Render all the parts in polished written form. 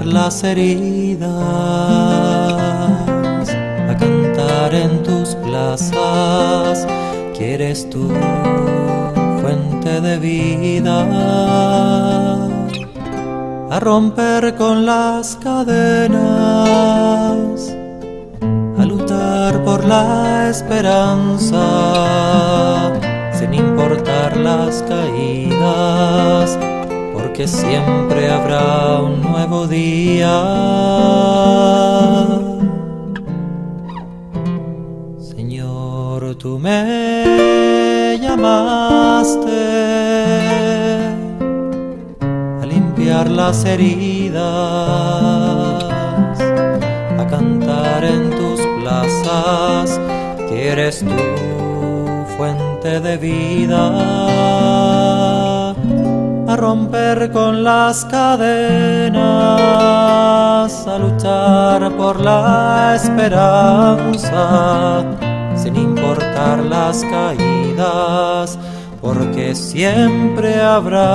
limpiar las heridas, a cantar en tus plazas. ¿Quieres tu fuente de vida? A romper con las cadenas, a luchar por la esperanza, sin importar las caídas, porque siempre habrá un nuevo día. Señor, tú me llamaste a limpiar las heridas, a cantar en tus plazas, que eres tu fuente de vida, a romper con las cadenas, a luchar por la esperanza, sin importar las caídas, porque siempre habrá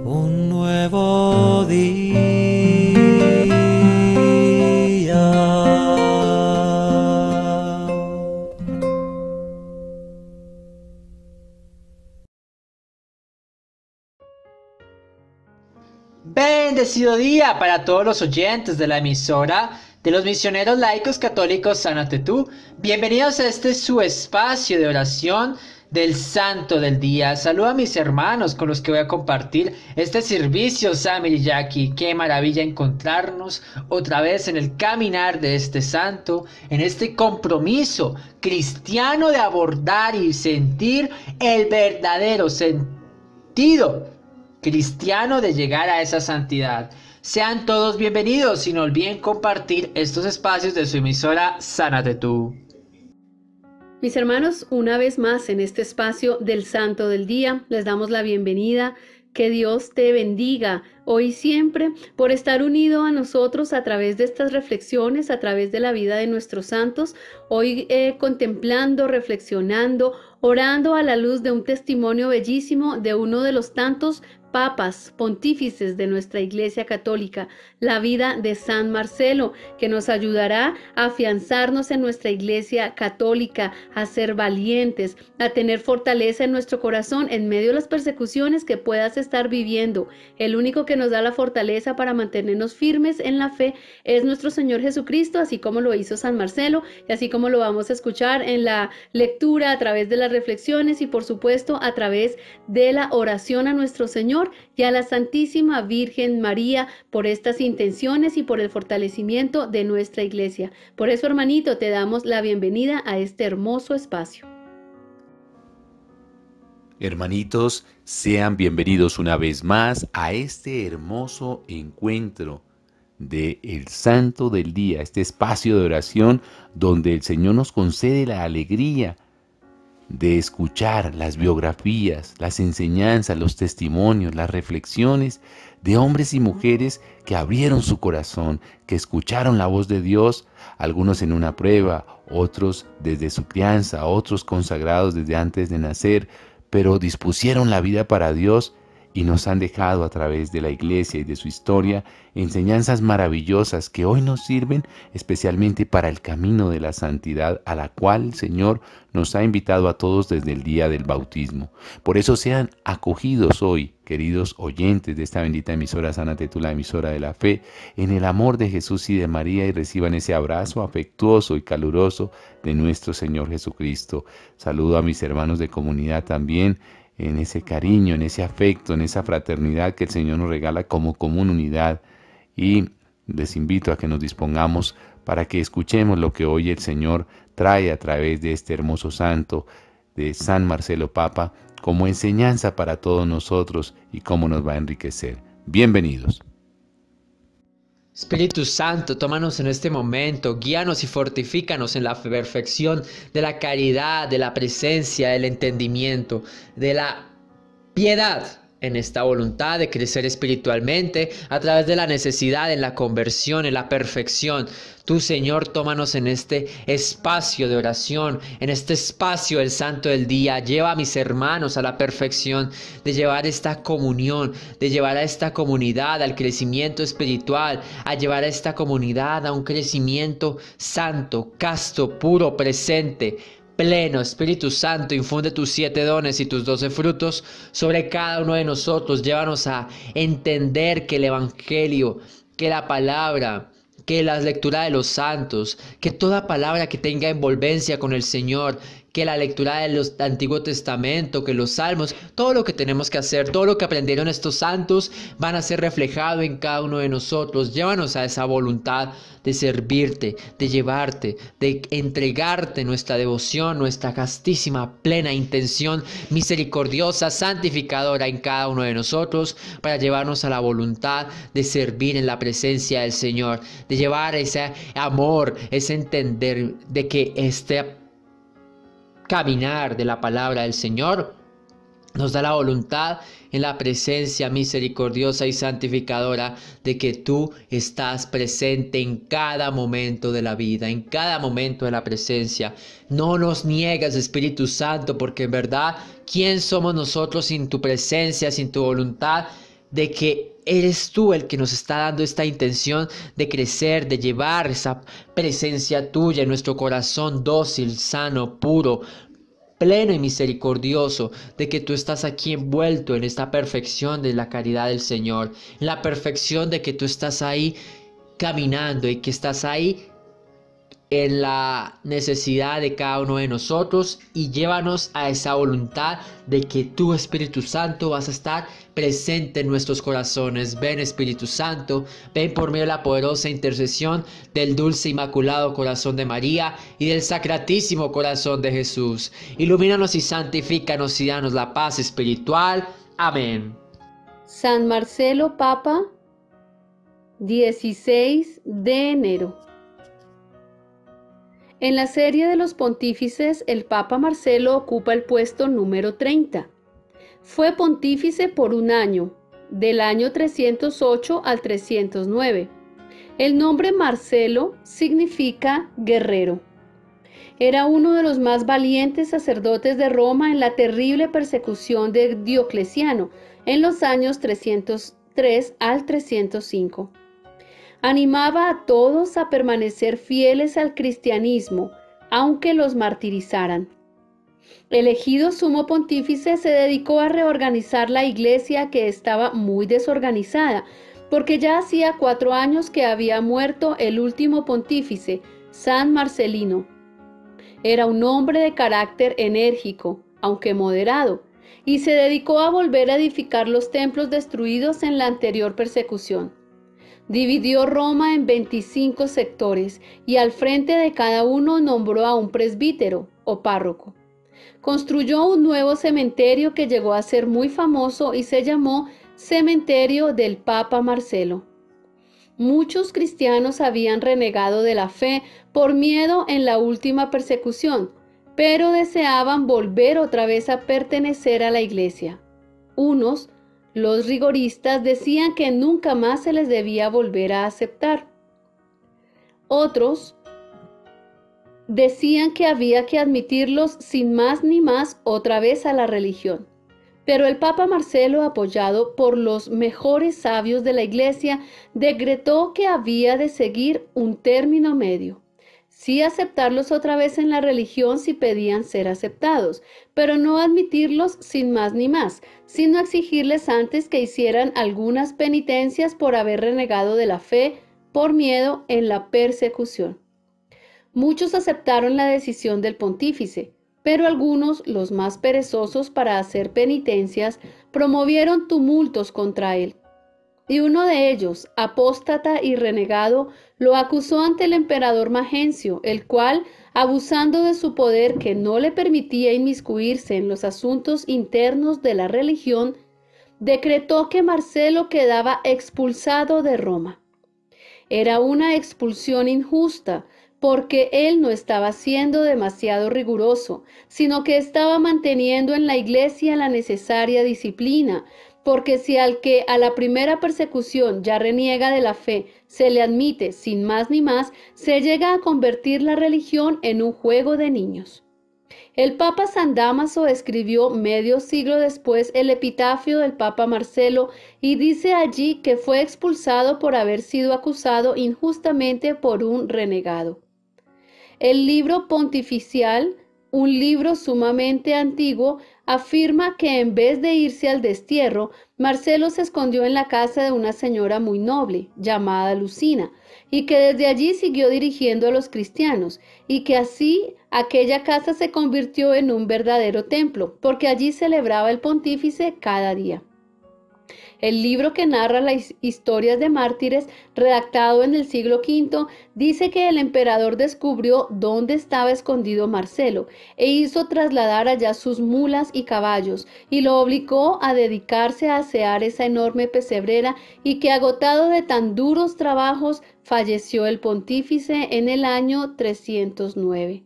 un nuevo día. Bendecido día para todos los oyentes de la emisora de los misioneros laicos católicos Sánate Tú. Bienvenidos a este su espacio de oración del Santo del Día. Saludo a mis hermanos con los que voy a compartir este servicio, Samir y Jackie. Qué maravilla encontrarnos otra vez en el caminar de este santo, en este compromiso cristiano de abordar y sentir el verdadero sentido cristiano de llegar a esa santidad. Sean todos bienvenidos y no olviden compartir estos espacios de su emisora Sánate Tú. Mis hermanos, una vez más en este espacio del Santo del Día, les damos la bienvenida. Que Dios te bendiga hoy y siempre por estar unido a nosotros a través de estas reflexiones, a través de la vida de nuestros santos, hoy contemplando, reflexionando, orando a la luz de un testimonio bellísimo de uno de los tantos papas, pontífices de nuestra Iglesia Católica, la vida de San Marcelo, que nos ayudará a afianzarnos en nuestra Iglesia Católica, a ser valientes, a tener fortaleza en nuestro corazón en medio de las persecuciones que puedas estar viviendo. El único que nos da la fortaleza para mantenernos firmes en la fe es nuestro Señor Jesucristo, así como lo hizo San Marcelo y así como lo vamos a escuchar en la lectura, a través de las reflexiones y por supuesto a través de la oración a nuestro Señor y a la Santísima Virgen María por estas intenciones y por el fortalecimiento de nuestra Iglesia. Por eso, hermanito, te damos la bienvenida a este hermoso espacio. Hermanitos, sean bienvenidos una vez más a este hermoso encuentro de el Santo del Día, este espacio de oración donde el Señor nos concede la alegría de escuchar las biografías, las enseñanzas, los testimonios, las reflexiones de hombres y mujeres que abrieron su corazón, que escucharon la voz de Dios, algunos en una prueba, otros desde su crianza, otros consagrados desde antes de nacer, pero dispusieron la vida para Dios y nos han dejado a través de la Iglesia y de su historia enseñanzas maravillosas que hoy nos sirven especialmente para el camino de la santidad a la cual el Señor nos ha invitado a todos desde el día del bautismo. Por eso sean acogidos hoy, queridos oyentes de esta bendita emisora Sánate Tú, la emisora de la fe, en el amor de Jesús y de María y reciban ese abrazo afectuoso y caluroso de nuestro Señor Jesucristo. Saludo a mis hermanos de comunidad también, en ese cariño, en ese afecto, en esa fraternidad que el Señor nos regala como común unidad. Y les invito a que nos dispongamos para que escuchemos lo que hoy el Señor trae a través de este hermoso santo de San Marcelo Papa como enseñanza para todos nosotros y cómo nos va a enriquecer. Bienvenidos. Espíritu Santo, tómanos en este momento, guíanos y fortifícanos en la perfección de la caridad, de la presencia, del entendimiento, de la piedad en esta voluntad de crecer espiritualmente a través de la necesidad, en la conversión, en la perfección. Tú, Señor, tómanos en este espacio de oración, en este espacio del Santo del Día. Lleva a mis hermanos a la perfección, de llevar esta comunión, de llevar a esta comunidad al crecimiento espiritual, a llevar a esta comunidad a un crecimiento santo, casto, puro, presente, pleno. Espíritu Santo, infunde tus 7 dones y tus 12 frutos sobre cada uno de nosotros. Llévanos a entender que el Evangelio, que la palabra, que la lectura de los santos, que toda palabra que tenga envolvencia con el Señor, que la lectura del Antiguo Testamento, que los salmos, todo lo que tenemos que hacer, todo lo que aprendieron estos santos van a ser reflejado en cada uno de nosotros. Llévanos a esa voluntad de servirte, de llevarte, de entregarte nuestra devoción, nuestra castísima, plena intención misericordiosa, santificadora en cada uno de nosotros, para llevarnos a la voluntad de servir en la presencia del Señor, de llevar ese amor, ese entender de que este caminar de la palabra del Señor nos da la voluntad en la presencia misericordiosa y santificadora de que tú estás presente en cada momento de la vida, en cada momento de la presencia. No nos niegas, Espíritu Santo, porque en verdad, ¿quién somos nosotros sin tu presencia, sin tu voluntad? De que eres tú el que nos está dando esta intención de crecer, de llevar esa presencia tuya en nuestro corazón dócil, sano, puro, pleno y misericordioso, de que tú estás aquí envuelto en esta perfección de la caridad del Señor, en la perfección de que tú estás ahí caminando y que estás ahí en la necesidad de cada uno de nosotros, y llévanos a esa voluntad de que tú, Espíritu Santo, vas a estar presente en nuestros corazones. Ven, Espíritu Santo, ven por medio de la poderosa intercesión del dulce inmaculado corazón de María y del sacratísimo corazón de Jesús. Ilumínanos y santifícanos y danos la paz espiritual. Amén. San Marcelo, Papa, 16 de enero. En la serie de los pontífices, el Papa Marcelo ocupa el puesto número 30. Fue pontífice por un año, del año 308 al 309. El nombre Marcelo significa guerrero. Era uno de los más valientes sacerdotes de Roma en la terrible persecución de Diocleciano en los años 303 al 305. Animaba a todos a permanecer fieles al cristianismo, aunque los martirizaran. Elegido sumo pontífice, se dedicó a reorganizar la iglesia, que estaba muy desorganizada, porque ya hacía 4 años que había muerto el último pontífice, San Marcelino. Era un hombre de carácter enérgico, aunque moderado, y se dedicó a volver a edificar los templos destruidos en la anterior persecución. Dividió Roma en 25 sectores y al frente de cada uno nombró a un presbítero o párroco. Construyó un nuevo cementerio que llegó a ser muy famoso y se llamó Cementerio del Papa Marcelo. Muchos cristianos habían renegado de la fe por miedo en la última persecución, pero deseaban volver otra vez a pertenecer a la iglesia. Unos, los rigoristas, decían que nunca más se les debía volver a aceptar. Otros decían que había que admitirlos sin más ni más otra vez a la religión. Pero el Papa Marcelo, apoyado por los mejores sabios de la Iglesia, decretó que había de seguir un término medio. Sí aceptarlos otra vez en la religión si pedían ser aceptados, pero no admitirlos sin más ni más, sino exigirles antes que hicieran algunas penitencias por haber renegado de la fe por miedo en la persecución. Muchos aceptaron la decisión del pontífice, pero algunos, los más perezosos para hacer penitencias, promovieron tumultos contra él. Y uno de ellos, apóstata y renegado, lo acusó ante el emperador Magencio, el cual, abusando de su poder que no le permitía inmiscuirse en los asuntos internos de la religión, decretó que Marcelo quedaba expulsado de Roma. Era una expulsión injusta, porque él no estaba siendo demasiado riguroso, sino que estaba manteniendo en la iglesia la necesaria disciplina, Porque si al que a la primera persecución ya reniega de la fe se le admite sin más ni más, se llega a convertir la religión en un juego de niños. El Papa San Dámaso escribió medio siglo después el epitafio del Papa Marcelo y dice allí que fue expulsado por haber sido acusado injustamente por un renegado. El libro pontificial, un libro sumamente antiguo, afirma que en vez de irse al destierro, Marcelo se escondió en la casa de una señora muy noble, llamada Lucina, y que desde allí siguió dirigiendo a los cristianos, y que así aquella casa se convirtió en un verdadero templo, porque allí celebraba el pontífice cada día. El libro que narra las historias de mártires, redactado en el siglo V, dice que el emperador descubrió dónde estaba escondido Marcelo e hizo trasladar allá sus mulas y caballos y lo obligó a dedicarse a asear esa enorme pesebrera y que agotado de tan duros trabajos falleció el pontífice en el año 309.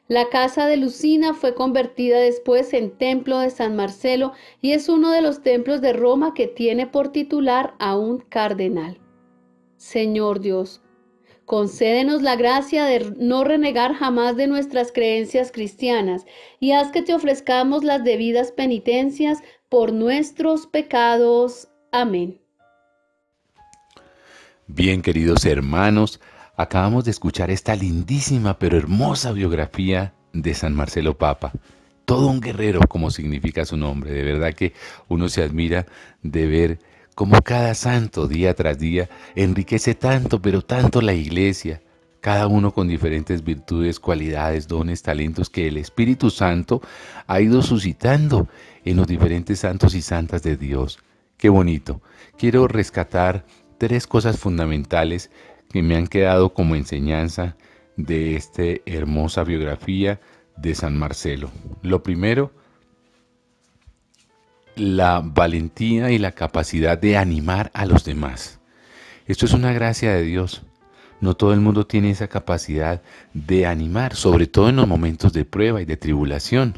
La casa de Lucina fue convertida después en templo de San Marcelo y es uno de los templos de Roma que tiene por titular a un cardenal. Señor Dios, concédenos la gracia de no renegar jamás de nuestras creencias cristianas y haz que te ofrezcamos las debidas penitencias por nuestros pecados. Amén. Bien, queridos hermanos, acabamos de escuchar esta lindísima pero hermosa biografía de San Marcelo Papa. Todo un guerrero, como significa su nombre. De verdad que uno se admira de ver cómo cada santo, día tras día, enriquece tanto, pero tanto la Iglesia. Cada uno con diferentes virtudes, cualidades, dones, talentos que el Espíritu Santo ha ido suscitando en los diferentes santos y santas de Dios. Qué bonito. Quiero rescatar 3 cosas fundamentales que me han quedado como enseñanza de esta hermosa biografía de San Marcelo. Lo primero, la valentía y la capacidad de animar a los demás. Esto es una gracia de Dios. No todo el mundo tiene esa capacidad de animar, sobre todo en los momentos de prueba y de tribulación.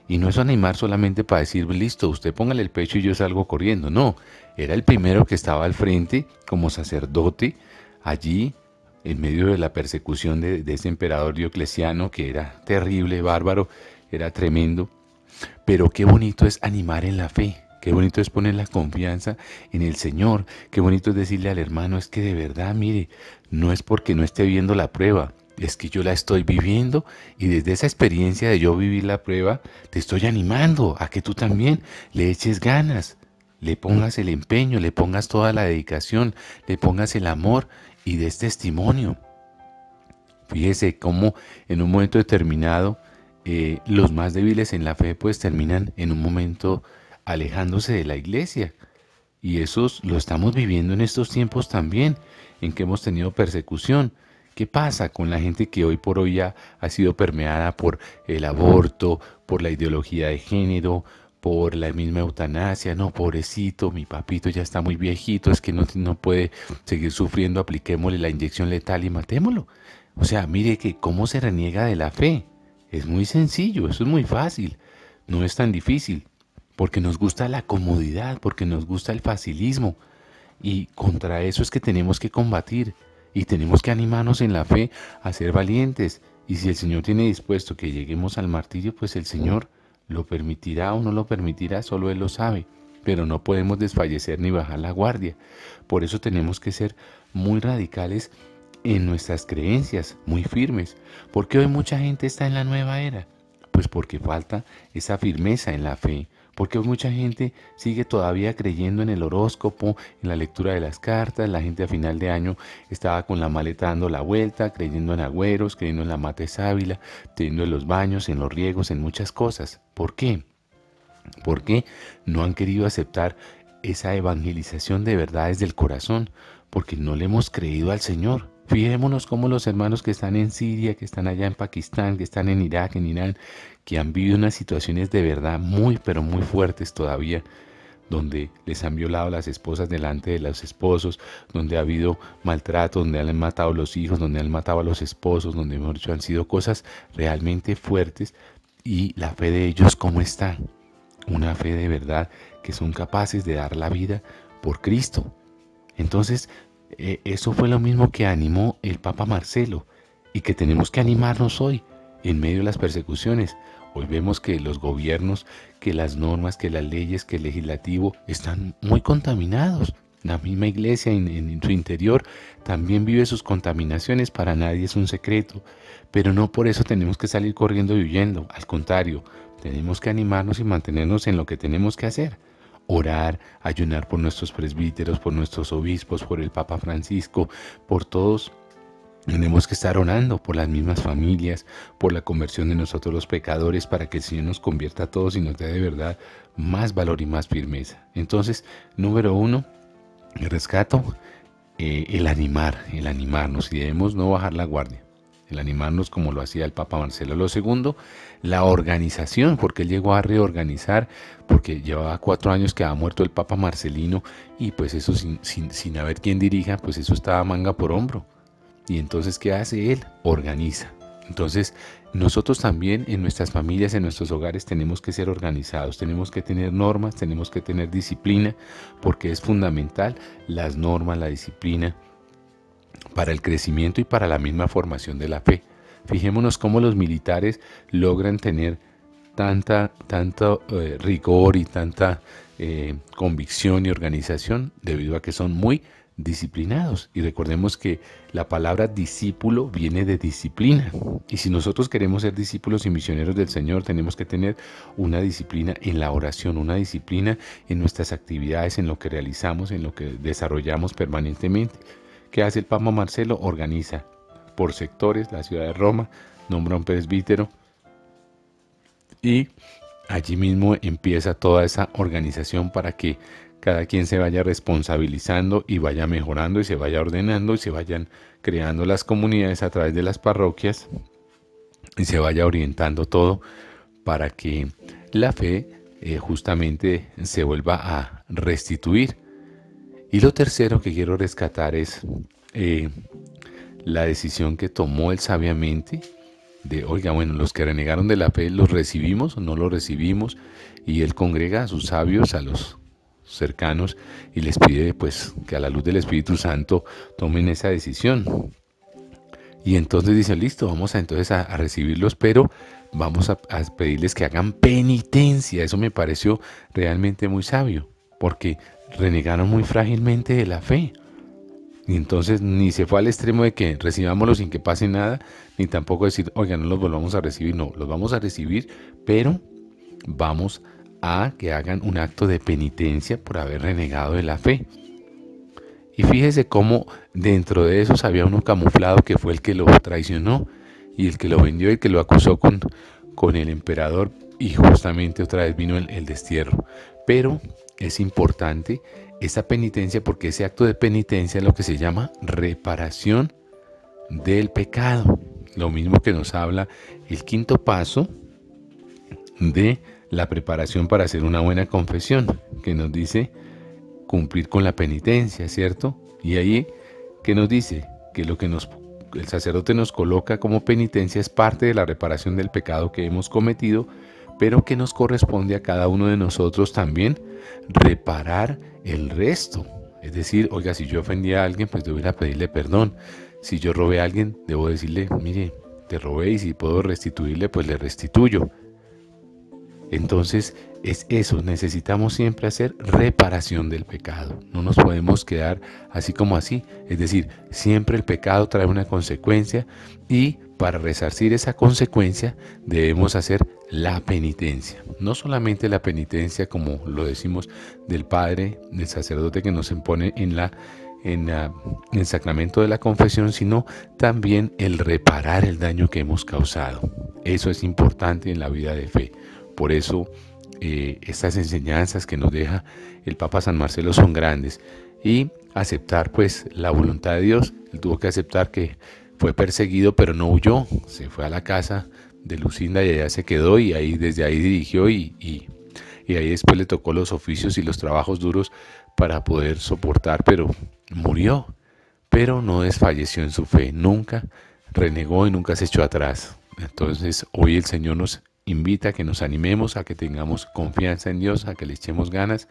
Y no es animar solamente para decir, listo, usted póngale el pecho y yo salgo corriendo. No, era el primero que estaba al frente como sacerdote, allí en medio de la persecución de ese emperador Diocleciano, que era terrible, bárbaro, era tremendo. Pero qué bonito es animar en la fe, qué bonito es poner la confianza en el Señor, qué bonito es decirle al hermano, es que de verdad, mire, no es porque no esté viendo la prueba, es que yo la estoy viviendo y desde esa experiencia de yo vivir la prueba, te estoy animando a que tú también le eches ganas, le pongas el empeño, le pongas toda la dedicación, le pongas el amor y des testimonio. Fíjese cómo en un momento determinado los más débiles en la fe pues terminan en un momento alejándose de la iglesia. Y eso lo estamos viviendo en estos tiempos también, en que hemos tenido persecución. ¿Qué pasa con la gente que hoy por hoy ya ha sido permeada por el aborto, por la ideología de género, por la misma eutanasia? No, pobrecito, mi papito ya está muy viejito, es que no puede seguir sufriendo, apliquémosle la inyección letal y matémoslo. O sea, mire que cómo se reniega de la fe. Es muy sencillo, eso es muy fácil, no es tan difícil, porque nos gusta la comodidad, porque nos gusta el facilismo. Y contra eso es que tenemos que combatir y tenemos que animarnos en la fe a ser valientes. Y si el Señor tiene dispuesto que lleguemos al martirio, pues el Señor lo permitirá o no lo permitirá, solo Él lo sabe. Pero no podemos desfallecer ni bajar la guardia. Por eso tenemos que ser muy radicales en nuestras creencias, muy firmes. ¿Por qué hoy mucha gente está en la nueva era? Pues porque falta esa firmeza en la fe. Porque hoy mucha gente sigue todavía creyendo en el horóscopo, en la lectura de las cartas. La gente a final de año estaba con la maleta dando la vuelta, creyendo en agüeros, creyendo en la mata de sábila, creyendo en los baños, en los riegos, en muchas cosas. ¿Por qué? Porque no han querido aceptar esa evangelización de verdades del corazón, porque no le hemos creído al Señor. Fijémonos cómo los hermanos que están en Siria, que están allá en Pakistán, que están en Irak, en Irán, que han vivido unas situaciones de verdad muy, pero muy fuertes todavía, donde les han violado las esposas delante de los esposos, donde ha habido maltrato, donde han matado a los hijos, donde han matado a los esposos, donde mejor dicho, han sido cosas realmente fuertes. Y la fe de ellos, ¿cómo está? una fe de verdad, que son capaces de dar la vida por Cristo. Entonces, eso fue lo mismo que animó el Papa Marcelo y que tenemos que animarnos hoy en medio de las persecuciones. Hoy vemos que los gobiernos, que las normas, que las leyes, que el legislativo están muy contaminados. La misma iglesia en su interior también vive sus contaminaciones, para nadie es un secreto, pero no por eso tenemos que salir corriendo y huyendo. Al contrario, tenemos que animarnos y mantenernos en lo que tenemos que hacer. Orar, ayunar por nuestros presbíteros, por nuestros obispos, por el Papa Francisco, por todos. Tenemos que estar orando por las mismas familias, por la conversión de nosotros los pecadores, para que el Señor nos convierta a todos y nos dé de verdad más valor y más firmeza. Entonces, número 1, rescato el animarnos, y debemos no bajar la guardia. El animarnos como lo hacía el Papa Marcelo. Lo segundo, la organización, porque él llegó a reorganizar, porque llevaba 4 años que había muerto el Papa Marcelino, y pues eso sin haber quien dirija, pues eso estaba manga por hombro. Y entonces, ¿qué hace él? Organiza. Entonces, nosotros también en nuestras familias, en nuestros hogares, tenemos que ser organizados, tenemos que tener normas, tenemos que tener disciplina, porque es fundamental las normas, la disciplina, para el crecimiento y para la misma formación de la fe. Fijémonos cómo los militares logran tener tanto rigor y tanta convicción y organización, debido a que son muy disciplinados. Y recordemos que la palabra discípulo viene de disciplina. Y si nosotros queremos ser discípulos y misioneros del Señor, tenemos que tener una disciplina en la oración, una disciplina en nuestras actividades, en lo que realizamos, en lo que desarrollamos permanentemente. ¿Qué hace el Papa Marcelo? Organiza por sectores la ciudad de Roma, nombra un presbítero, y allí mismo empieza toda esa organización para que cada quien se vaya responsabilizando y vaya mejorando y se vaya ordenando y se vayan creando las comunidades a través de las parroquias y se vaya orientando todo para que la fe justamente se vuelva a restituir. Y lo tercero que quiero rescatar es la decisión que tomó él sabiamente de, oiga, bueno, los que renegaron de la fe, ¿los recibimos o no los recibimos? Y él congrega a sus sabios, a los cercanos, y les pide pues que a la luz del Espíritu Santo tomen esa decisión. Y entonces dice, listo, vamos a recibirlos, pero vamos a pedirles que hagan penitencia. Eso me pareció realmente muy sabio, porque renegaron muy frágilmente de la fe. Y entonces ni se fue al extremo de que recibámoslos sin que pase nada, ni tampoco decir, oiga, no los volvamos a recibir. No, los vamos a recibir, pero vamos a que hagan un acto de penitencia por haber renegado de la fe. Y fíjese cómo dentro de esos había uno camuflado que fue el que lo traicionó y el que lo vendió y el que lo acusó con el emperador, y justamente otra vez vino el destierro. Pero es importante esa penitencia, porque ese acto de penitencia es lo que se llama reparación del pecado. Lo mismo que nos habla el quinto paso de la preparación para hacer una buena confesión, que nos dice cumplir con la penitencia, ¿cierto? Y ahí que nos dice que lo que el sacerdote nos coloca como penitencia es parte de la reparación del pecado que hemos cometido, pero que nos corresponde a cada uno de nosotros también reparar el resto. Es decir, oiga, si yo ofendí a alguien, pues debo ir a pedirle perdón. Si yo robé a alguien, debo decirle, mire, te robé, y si puedo restituirle, pues le restituyo. Entonces es eso, necesitamos siempre hacer reparación del pecado. No nos podemos quedar así como así. Es decir, siempre el pecado trae una consecuencia, y para resarcir esa consecuencia debemos hacer la penitencia. No solamente la penitencia, como lo decimos, del Padre, del sacerdote que nos impone en el sacramento de la confesión, sino también el reparar el daño que hemos causado. Eso es importante en la vida de fe. Por eso estas enseñanzas que nos deja el Papa San Marcelo son grandes. Y aceptar pues la voluntad de Dios. Él tuvo que aceptar que fue perseguido, pero no huyó. Se fue a la casa de Lucinda y allá se quedó, y desde ahí dirigió, y ahí después le tocó los oficios y los trabajos duros para poder soportar, pero murió. Pero no desfalleció en su fe, nunca renegó y nunca se echó atrás. Entonces hoy el Señor nos invita a que nos animemos, a que tengamos confianza en Dios, a que le echemos ganas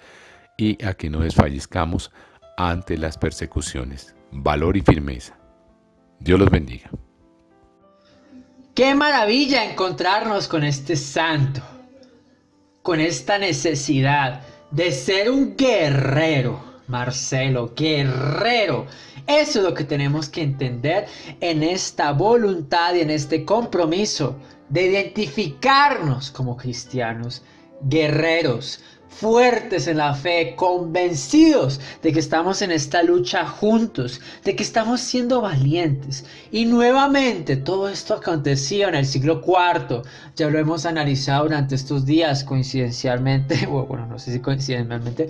y a que no desfallezcamos ante las persecuciones. Valor y firmeza. Dios los bendiga. Qué maravilla encontrarnos con este santo, con esta necesidad de ser un guerrero. Marcelo, guerrero. Eso es lo que tenemos que entender en esta voluntad y en este compromiso de identificarnos como cristianos, guerreros, fuertes en la fe, convencidos de que estamos en esta lucha juntos, de que estamos siendo valientes. Y nuevamente todo esto aconteció en el siglo IV, ya lo hemos analizado durante estos días coincidencialmente, bueno, no sé si coincidencialmente,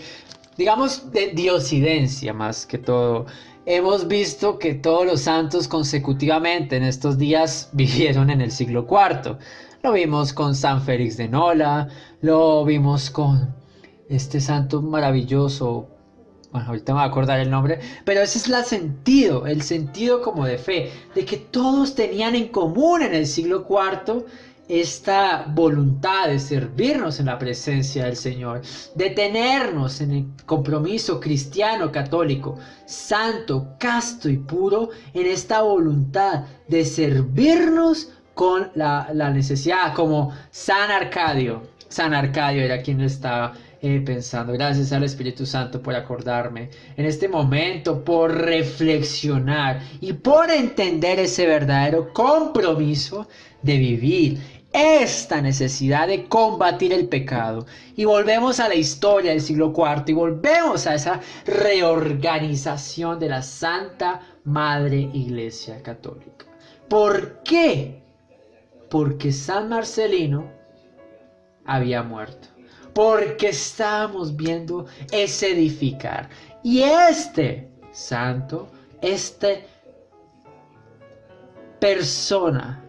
digamos de diosidencia más que todo. Hemos visto que todos los santos consecutivamente en estos días vivieron en el siglo IV. Lo vimos con San Félix de Nola, lo vimos con este santo maravilloso, bueno, ahorita me voy a acordar el nombre, pero ese es el sentido como de fe, de que todos tenían en común en el siglo IV esta voluntad de servirnos en la presencia del Señor, de tenernos en el compromiso cristiano católico, santo, casto y puro, en esta voluntad de servirnos con la necesidad, como San Arcadio. San Arcadio era quien estaba pensando. Gracias al Espíritu Santo por acordarme en este momento, por reflexionar y por entender ese verdadero compromiso de vivir esta necesidad de combatir el pecado. Y volvemos a la historia del siglo IV y volvemos a esa reorganización de la Santa Madre Iglesia Católica. ¿Por qué? Porque San Marcelino había muerto. Porque estábamos viendo ese edificar. Y este santo, persona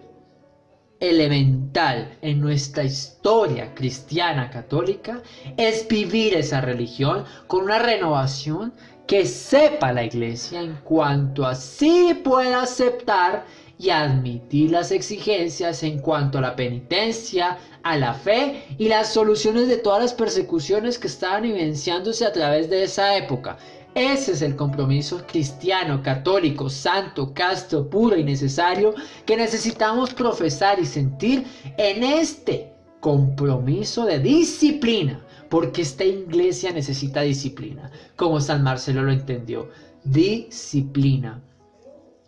elemental en nuestra historia cristiana católica es vivir esa religión con una renovación que sepa la Iglesia en cuanto a sí pueda aceptar y admitir las exigencias en cuanto a la penitencia, a la fe y las soluciones de todas las persecuciones que estaban vivenciándose a través de esa época. Ese es el compromiso cristiano, católico, santo, casto, puro y necesario que necesitamos profesar y sentir en este compromiso de disciplina, porque esta iglesia necesita disciplina, como San Marcelo lo entendió. Disciplina.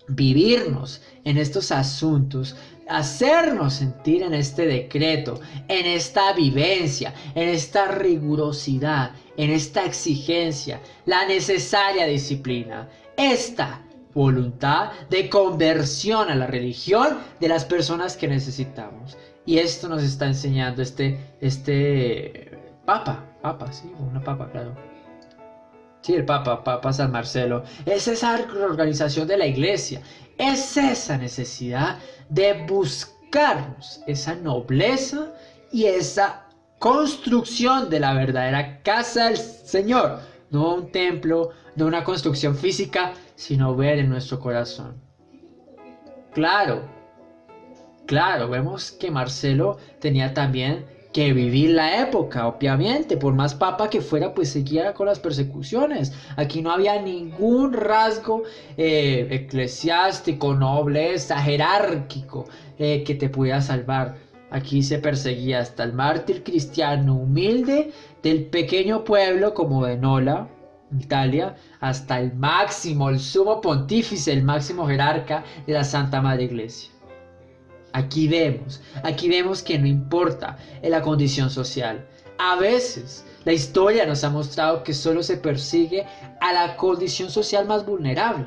Vivirnos en estos asuntos, hacernos sentir en este decreto, en esta vivencia, en esta rigurosidad, en esta exigencia, la necesaria disciplina, esta voluntad de conversión a la religión de las personas que necesitamos. Y esto nos está enseñando Papa, sí, una Papa, claro. Sí, el Papa San Marcelo. Es esa organización de la iglesia. Es esa necesidad de buscarnos esa nobleza y esa construcción de la verdadera casa del Señor. No un templo, no una construcción física, sino ver en nuestro corazón. Claro, vemos que Marcelo tenía también que vivir la época, obviamente, por más papa que fuera, pues seguía con las persecuciones. Aquí no había ningún rasgo eclesiástico, nobleza, jerárquico que te pudiera salvar. Aquí se perseguía hasta el mártir cristiano humilde del pequeño pueblo como de Nola, Italia, hasta el máximo, el sumo pontífice, el máximo jerarca de la Santa Madre Iglesia. Aquí vemos que no importa la condición social. A veces la historia nos ha mostrado que solo se persigue a la condición social más vulnerable.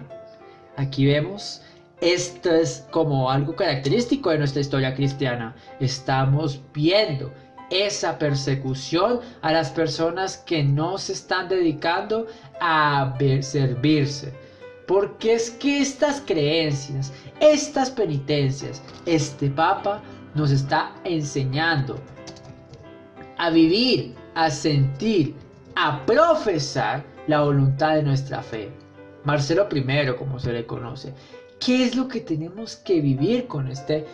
Aquí vemos, esto es como algo característico de nuestra historia cristiana. Estamos viendo esa persecución a las personas que no se están dedicando a servirse. Porque es que estas creencias, estas penitencias, este Papa nos está enseñando a vivir, a sentir, a profesar la voluntad de nuestra fe. Marcelo I, como se le conoce. ¿Qué es lo que tenemos que vivir con este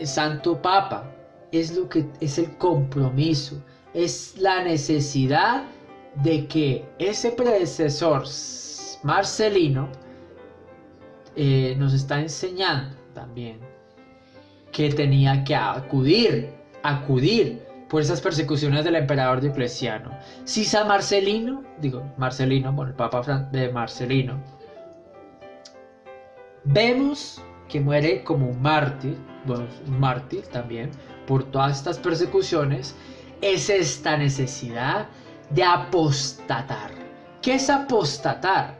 Santo Papa? es lo que es el compromiso, es la necesidad de que ese predecesor Marcelino nos está enseñando también que tenía que acudir por esas persecuciones del emperador Diocleciano. Si San Marcelino, el Papa de Marcelino, vemos que muere como un mártir también, por todas estas persecuciones, es esta necesidad de apostatar. ¿Qué es apostatar?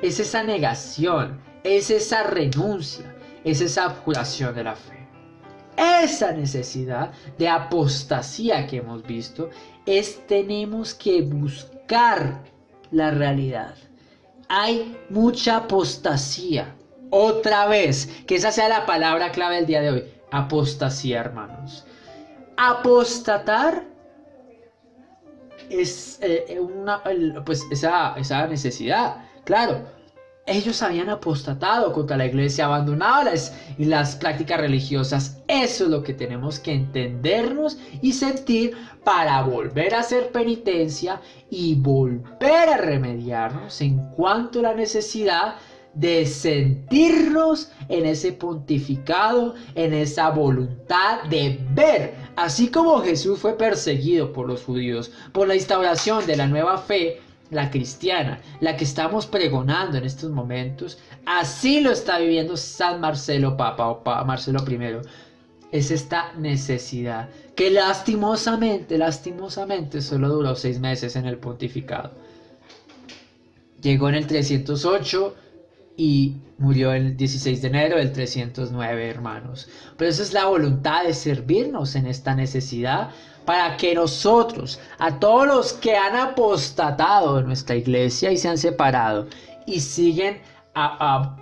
Es esa negación, es esa renuncia, es esa abjuración de la fe. Esa necesidad de apostasía que hemos visto tenemos que buscar la realidad. Hay mucha apostasía. Otra vez, que esa sea la palabra clave del día de hoy. Apostasía, hermanos. Apostatar es esa necesidad. Claro, ellos habían apostatado contra la iglesia, abandonado las prácticas religiosas. Eso es lo que tenemos que entendernos y sentir para volver a hacer penitencia y volver a remediarnos en cuanto a la necesidad de sentirnos en ese pontificado, en esa voluntad de ver, así como Jesús fue perseguido por los judíos, por la instauración de la nueva fe, la cristiana, la que estamos pregonando en estos momentos, así lo está viviendo San Marcelo Papa o Marcelo I. Es esta necesidad que lastimosamente solo duró 6 meses en el pontificado. Llegó en el 308 y murió el 16 de enero del 309, hermanos. Pero esa es la voluntad de servirnos en esta necesidad para que nosotros, a todos los que han apostatado de nuestra iglesia y se han separado y siguen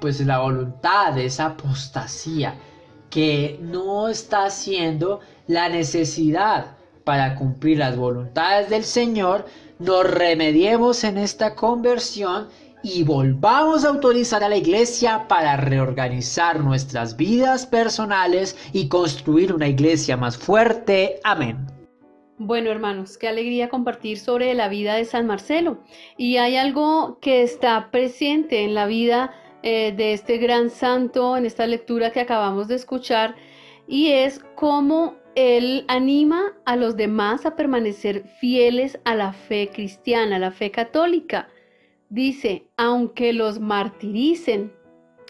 pues la voluntad de esa apostasía que no está haciendo la necesidad para cumplir las voluntades del Señor, nos remediemos en esta conversión y volvamos a autorizar a la iglesia para reorganizar nuestras vidas personales y construir una iglesia más fuerte. Amén. Bueno, hermanos, qué alegría compartir sobre la vida de San Marcelo. Y hay algo que está presente en la vida de este gran santo, en esta lectura que acabamos de escuchar, y es cómo él anima a los demás a permanecer fieles a la fe cristiana, a la fe católica. Dice, aunque los martiricen,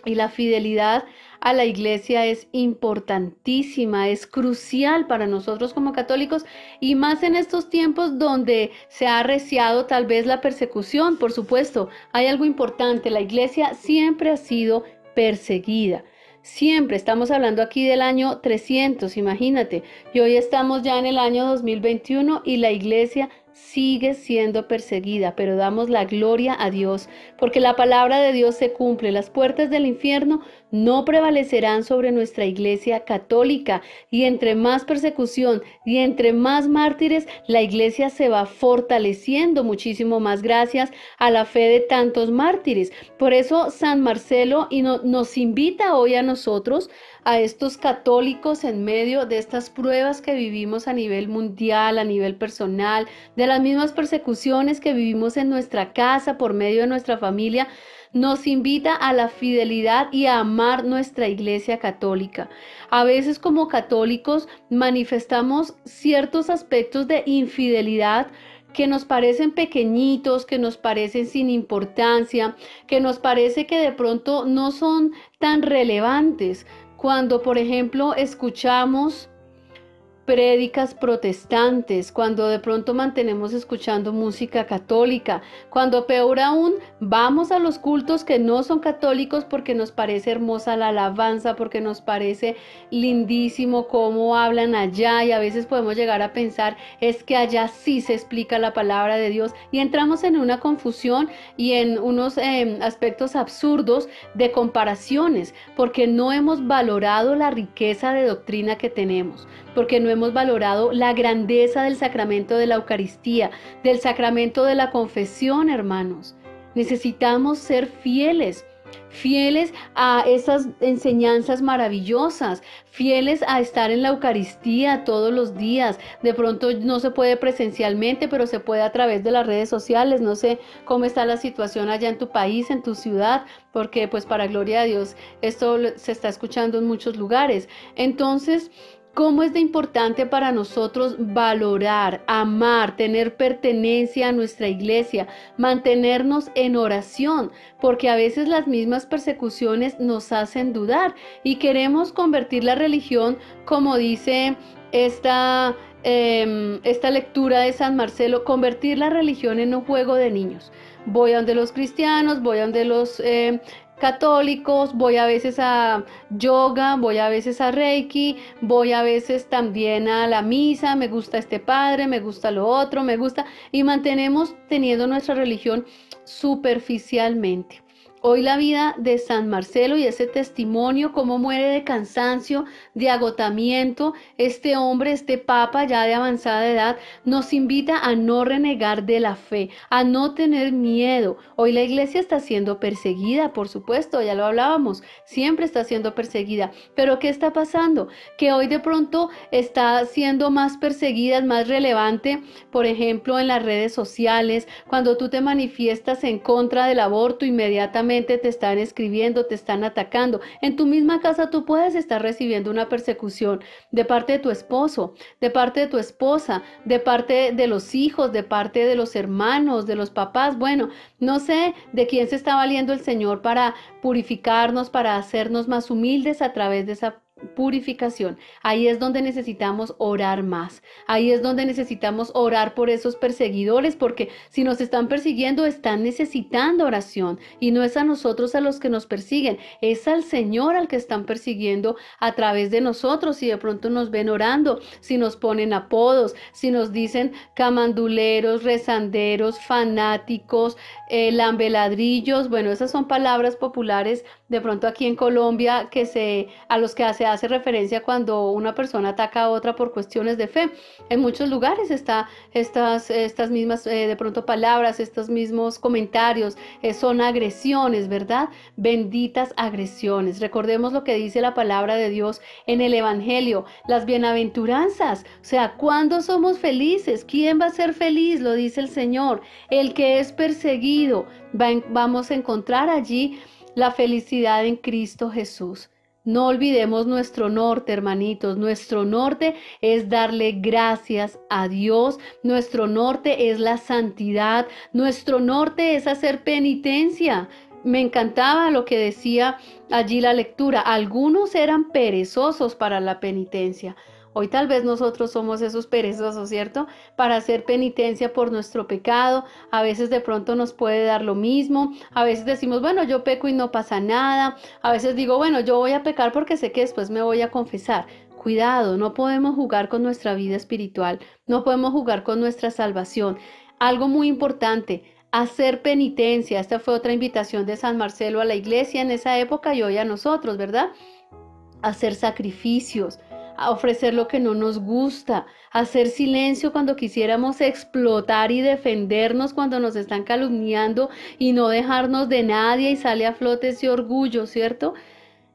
y la fidelidad a la iglesia es importantísima, es crucial para nosotros como católicos, y más en estos tiempos donde se ha arreciado tal vez la persecución. Por supuesto, hay algo importante, la iglesia siempre ha sido perseguida. Siempre, estamos hablando aquí del año 300, imagínate, y hoy estamos ya en el año 2021 y la iglesia sigue siendo perseguida, pero damos la gloria a Dios, porque la palabra de Dios se cumple. Las puertas del infierno no prevalecerán sobre nuestra iglesia católica, y entre más persecución y entre más mártires, la iglesia se va fortaleciendo muchísimo más gracias a la fe de tantos mártires. Por eso San Marcelo nos invita hoy a nosotros, a estos católicos, en medio de estas pruebas que vivimos a nivel mundial, a nivel personal, de las mismas persecuciones que vivimos en nuestra casa por medio de nuestra familia, nos invita a la fidelidad y a amar nuestra iglesia católica. A veces como católicos manifestamos ciertos aspectos de infidelidad que nos parecen pequeñitos, que nos parecen sin importancia, que nos parece que de pronto no son tan relevantes. Cuando, por ejemplo, escuchamos prédicas protestantes, cuando de pronto mantenemos escuchando música católica, cuando peor aún vamos a los cultos que no son católicos porque nos parece hermosa la alabanza, porque nos parece lindísimo cómo hablan allá, y a veces podemos llegar a pensar es que allá sí se explica la palabra de Dios, y entramos en una confusión y en unos aspectos absurdos de comparaciones, porque no hemos valorado la riqueza de doctrina que tenemos, porque no hemos valorado la grandeza del sacramento de la Eucaristía, del sacramento de la confesión, hermanos. Necesitamos ser fieles fieles a esas enseñanzas maravillosas, fieles a estar en la Eucaristía todos los días. De pronto no se puede presencialmente, pero se puede a través de las redes sociales. No sé cómo está la situación allá en tu país, en tu ciudad, porque pues para gloria de Dios esto se está escuchando en muchos lugares. Entonces, ¿cómo es de importante para nosotros valorar, amar, tener pertenencia a nuestra iglesia, mantenernos en oración? Porque a veces las mismas persecuciones nos hacen dudar y queremos convertir la religión, como dice esta lectura de San Marcelo, convertir la religión en un juego de niños. Voy a donde los cristianos, voy a donde los católicos, voy a veces a yoga, voy a veces a Reiki, voy a veces también a la misa, me gusta este padre, me gusta lo otro, me gusta, y mantenemos teniendo nuestra religión superficialmente. Hoy la vida de San Marcelo y ese testimonio, cómo muere de cansancio, de agotamiento, este hombre, este papa ya de avanzada edad, nos invita a no renegar de la fe, a no tener miedo. Hoy la iglesia está siendo perseguida, por supuesto, ya lo hablábamos, siempre está siendo perseguida. Pero ¿qué está pasando? Que hoy de pronto está siendo más perseguida, es más relevante, por ejemplo, en las redes sociales, cuando tú te manifiestas en contra del aborto, inmediatamente te están escribiendo, te están atacando. En tu misma casa tú puedes estar recibiendo una persecución de parte de tu esposo, de parte de tu esposa, de parte de los hijos, de parte de los hermanos, de los papás. Bueno, no sé de quién se está valiendo el Señor para purificarnos, para hacernos más humildes a través de esa purificación. Ahí es donde necesitamos orar más. Ahí es donde necesitamos orar por esos perseguidores, porque si nos están persiguiendo, están necesitando oración. Y no es a nosotros a los que nos persiguen, es al Señor al que están persiguiendo a través de nosotros. Si de pronto nos ven orando, si nos ponen apodos, si nos dicen camanduleros, rezanderos, fanáticos, lambeladrillos, bueno, esas son palabras populares de pronto aquí en Colombia a los que se hace referencia cuando una persona ataca a otra por cuestiones de fe. En muchos lugares está estas mismas de pronto palabras, estos mismos comentarios, son agresiones, ¿verdad? Benditas agresiones. Recordemos lo que dice la palabra de Dios en el Evangelio, las bienaventuranzas. O sea, ¿cuándo somos felices? ¿Quién va a ser feliz? Lo dice el Señor. El que es perseguido, vamos a encontrar allí la felicidad en Cristo Jesús. No olvidemos nuestro norte, hermanitos. Nuestro norte es darle gracias a Dios. Nuestro norte es la santidad. Nuestro norte es hacer penitencia. Me encantaba lo que decía allí la lectura. Algunos eran perezosos para la penitencia. Hoy tal vez nosotros somos esos perezosos, ¿cierto? Para hacer penitencia por nuestro pecado. A veces de pronto nos puede dar lo mismo. A veces decimos, bueno, yo peco y no pasa nada. A veces digo, bueno, yo voy a pecar porque sé que después me voy a confesar. Cuidado, no podemos jugar con nuestra vida espiritual. No podemos jugar con nuestra salvación. Algo muy importante, hacer penitencia. Esta fue otra invitación de San Marcelo a la iglesia en esa época y hoy a nosotros, ¿verdad? Hacer sacrificios, a ofrecer lo que no nos gusta, hacer silencio cuando quisiéramos explotar y defendernos cuando nos están calumniando y no dejarnos de nadie y sale a flote ese orgullo, ¿cierto?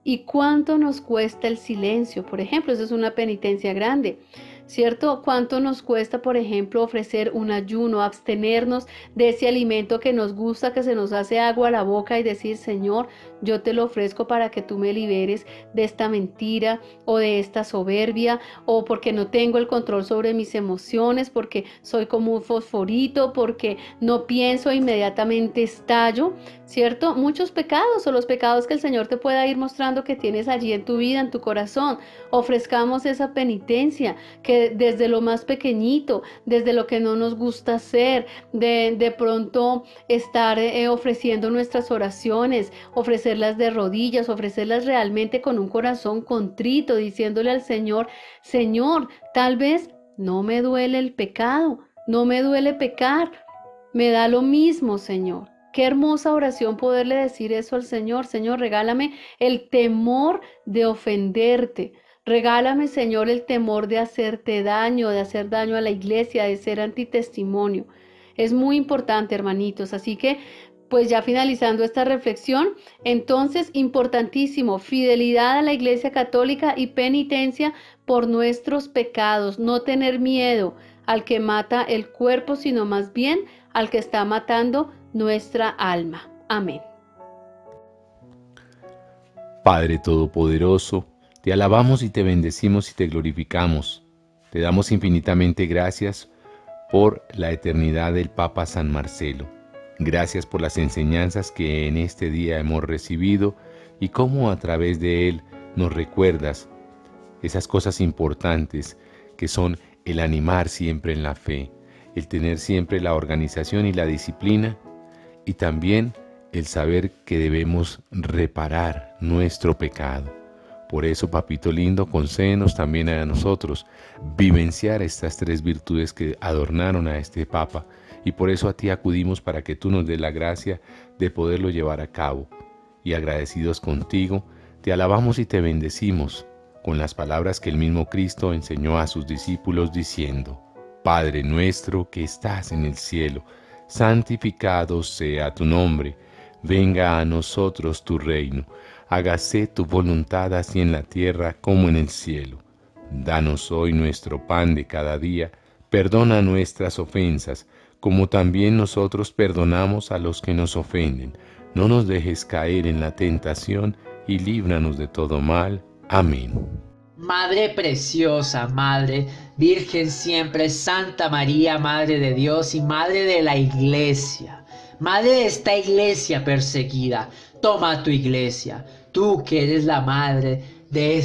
¿Y cuánto nos cuesta el silencio? Por ejemplo, eso es una penitencia grande, ¿cierto? ¿Cuánto nos cuesta, por ejemplo, ofrecer un ayuno, abstenernos de ese alimento que nos gusta, que se nos hace agua a la boca y decir, Señor, yo te lo ofrezco para que tú me liberes de esta mentira o de esta soberbia, o porque no tengo el control sobre mis emociones, porque soy como un fosforito, porque no pienso e inmediatamente estallo, ¿cierto? Muchos pecados o los pecados que el Señor te pueda ir mostrando que tienes allí en tu vida, en tu corazón. Ofrezcamos esa penitencia que desde lo más pequeñito, desde lo que no nos gusta hacer, de pronto estar ofreciendo nuestras oraciones, ofrecerlas de rodillas, ofrecerlas realmente con un corazón contrito, diciéndole al Señor, Señor, tal vez no me duele el pecado, no me duele pecar, me da lo mismo, Señor. Qué hermosa oración poderle decir eso al Señor. Señor, regálame el temor de ofenderte. Regálame, Señor, el temor de hacerte daño, de hacer daño a la iglesia, de ser antitestimonio. Es muy importante, hermanitos. Así que Pues ya finalizando esta reflexión, entonces importantísimo, fidelidad a la Iglesia Católica y penitencia por nuestros pecados, no tener miedo al que mata el cuerpo, sino más bien al que está matando nuestra alma. Amén. Padre Todopoderoso, te alabamos y te bendecimos y te glorificamos. Te damos infinitamente gracias por la eternidad del Papa San Marcelo. Gracias por las enseñanzas que en este día hemos recibido y cómo a través de él nos recuerdas esas cosas importantes que son el animar siempre en la fe, el tener siempre la organización y la disciplina y también el saber que debemos reparar nuestro pecado. Por eso, papito lindo, concédenos también a nosotros vivenciar estas tres virtudes que adornaron a este Papa, y por eso a ti acudimos para que tú nos des la gracia de poderlo llevar a cabo. Y agradecidos contigo, te alabamos y te bendecimos con las palabras que el mismo Cristo enseñó a sus discípulos diciendo: Padre nuestro que estás en el cielo, santificado sea tu nombre, venga a nosotros tu reino, hágase tu voluntad así en la tierra como en el cielo. Danos hoy nuestro pan de cada día, perdona nuestras ofensas, como también nosotros perdonamos a los que nos ofenden. No nos dejes caer en la tentación y líbranos de todo mal. Amén. Madre preciosa, Madre, Virgen siempre, Santa María, Madre de Dios y Madre de la Iglesia. Madre de esta iglesia perseguida, toma tu iglesia. Tú que eres la madre de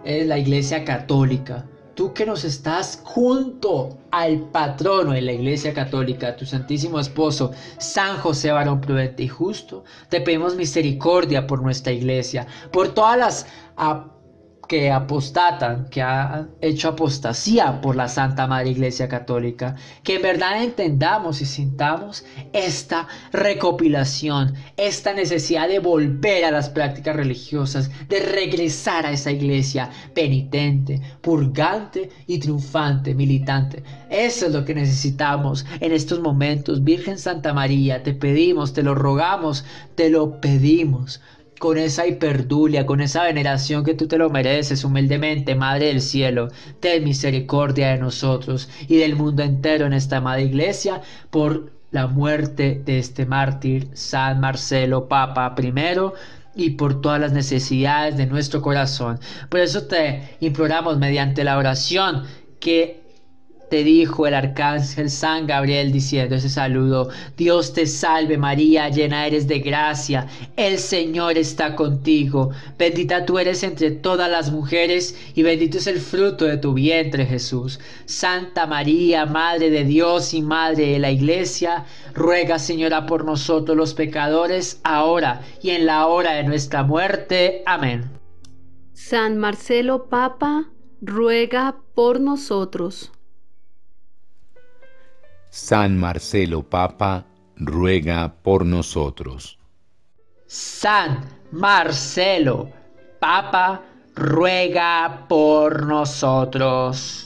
eres la iglesia católica. Tú que nos estás junto al patrono de la Iglesia Católica, tu santísimo esposo, San José, varón prudente y justo, te pedimos misericordia por nuestra iglesia, por todas las que apostatan, que han hecho apostasía por la Santa Madre Iglesia Católica, que en verdad entendamos y sintamos esta recopilación, esta necesidad de volver a las prácticas religiosas, de regresar a esa iglesia penitente, purgante y triunfante, militante. Eso es lo que necesitamos en estos momentos. Virgen Santa María, te pedimos, te lo rogamos, te lo pedimos. Con esa hiperdulia, con esa veneración que tú te lo mereces humildemente, Madre del Cielo, ten misericordia de nosotros y del mundo entero en esta amada iglesia por la muerte de este mártir, San Marcelo, Papa I, y por todas las necesidades de nuestro corazón. Por eso te imploramos mediante la oración que te dijo el arcángel San Gabriel diciendo ese saludo: Dios te salve María, llena eres de gracia, el Señor está contigo, bendita tú eres entre todas las mujeres y bendito es el fruto de tu vientre Jesús. Santa María, Madre de Dios y Madre de la Iglesia, ruega Señora por nosotros los pecadores, ahora y en la hora de nuestra muerte. Amén. San Marcelo Papa, ruega por nosotros. San Marcelo Papa, ruega por nosotros. San Marcelo Papa, ruega por nosotros.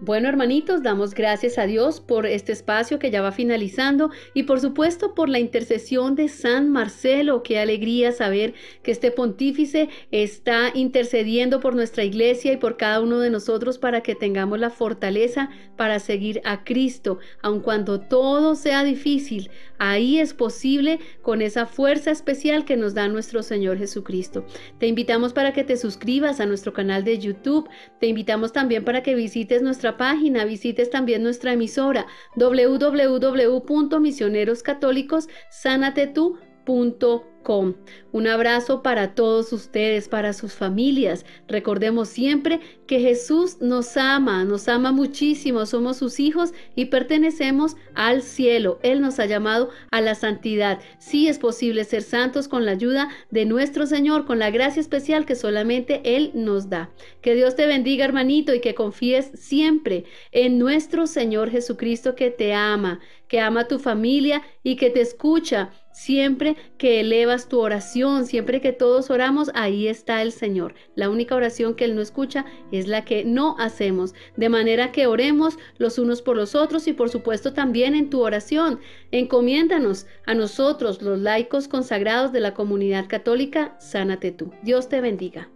Bueno, hermanitos, damos gracias a Dios por este espacio que ya va finalizando y por supuesto por la intercesión de San Marcelo. Qué alegría saber que este pontífice está intercediendo por nuestra iglesia y por cada uno de nosotros para que tengamos la fortaleza para seguir a Cristo, aun cuando todo sea difícil. Ahí es posible con esa fuerza especial que nos da nuestro Señor Jesucristo. Te invitamos para que te suscribas a nuestro canal de YouTube. Te invitamos también para que visites nuestra página, visites también nuestra emisora www.misioneroscatólicosanatetu.com. Un abrazo para todos ustedes, para sus familias. Recordemos siempre que Jesús nos ama muchísimo, somos sus hijos y pertenecemos al cielo. Él nos ha llamado a la santidad. Sí es posible ser santos con la ayuda de nuestro Señor, con la gracia especial que solamente Él nos da. Que Dios te bendiga, hermanito, y que confíes siempre en nuestro Señor Jesucristo, que te ama, que ama a tu familia y que te escucha siempre que elevas elevas tu oración, siempre que todos oramos, ahí está el Señor. La única oración que Él no escucha es la que no hacemos. De manera que oremos los unos por los otros y por supuesto también en tu oración. Encomiéndanos a nosotros, los laicos consagrados de la comunidad católica, sánate tú. Dios te bendiga.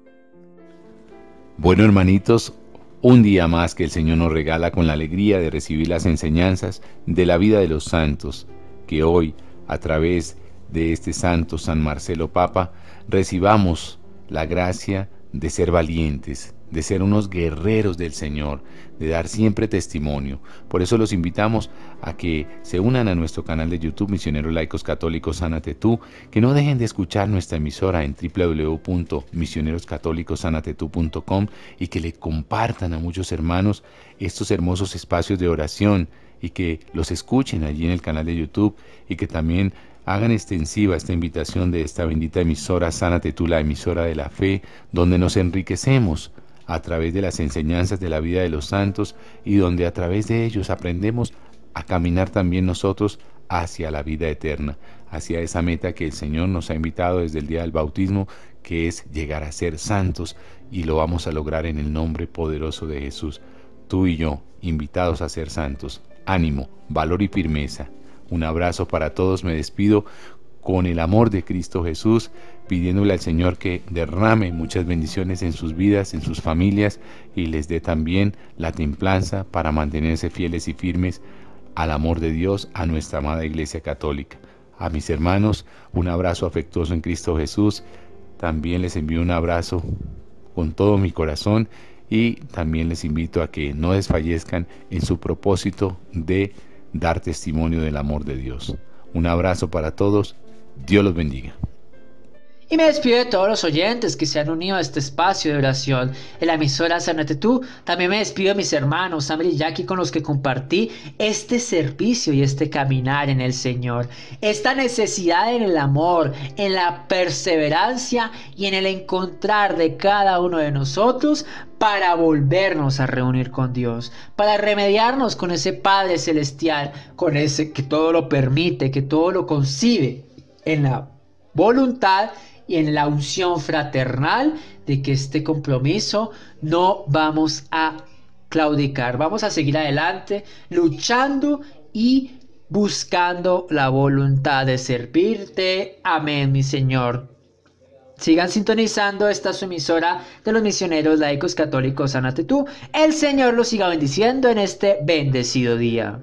Bueno, hermanitos, un día más que el Señor nos regala con la alegría de recibir las enseñanzas de la vida de los santos, que hoy, a través de este santo San Marcelo Papa, recibamos la gracia de ser valientes, de ser unos guerreros del Señor, de dar siempre testimonio. Por eso los invitamos a que se unan a nuestro canal de YouTube Misioneros Laicos Católicos Sánate Tú, que no dejen de escuchar nuestra emisora en www.misioneroscatolicossanatetu.com y que le compartan a muchos hermanos estos hermosos espacios de oración y que los escuchen allí en el canal de YouTube y que también hagan extensiva esta invitación de esta bendita emisora Sánate Tú, la emisora de la fe, donde nos enriquecemos a través de las enseñanzas de la vida de los santos y donde a través de ellos aprendemos a caminar también nosotros hacia la vida eterna, hacia esa meta que el Señor nos ha invitado desde el día del bautismo, que es llegar a ser santos, y lo vamos a lograr en el nombre poderoso de Jesús. Tú y yo, invitados a ser santos. Ánimo, valor y firmeza. Un abrazo para todos, me despido con el amor de Cristo Jesús, pidiéndole al Señor que derrame muchas bendiciones en sus vidas, en sus familias, y les dé también la templanza para mantenerse fieles y firmes al amor de Dios, a nuestra amada Iglesia Católica. A mis hermanos, un abrazo afectuoso en Cristo Jesús. También les envío un abrazo con todo mi corazón y también les invito a que no desfallezcan en su propósito de dar testimonio del amor de Dios. Un abrazo para todos. Dios los bendiga. Y me despido de todos los oyentes que se han unido a este espacio de oración en la emisora Sánate Tú. También me despido de mis hermanos, Samuel y Jackie, con los que compartí este servicio y este caminar en el Señor. Esta necesidad en el amor, en la perseverancia y en el encontrar de cada uno de nosotros para volvernos a reunir con Dios, para remediarnos con ese Padre Celestial, con ese que todo lo permite, que todo lo concibe en la voluntad y en la unción fraternal de que este compromiso no vamos a claudicar, vamos a seguir adelante luchando y buscando la voluntad de servirte. Amén, mi Señor. Sigan sintonizando esta su emisora de los misioneros laicos católicos Sánate Tú. El Señor los siga bendiciendo en este bendecido día.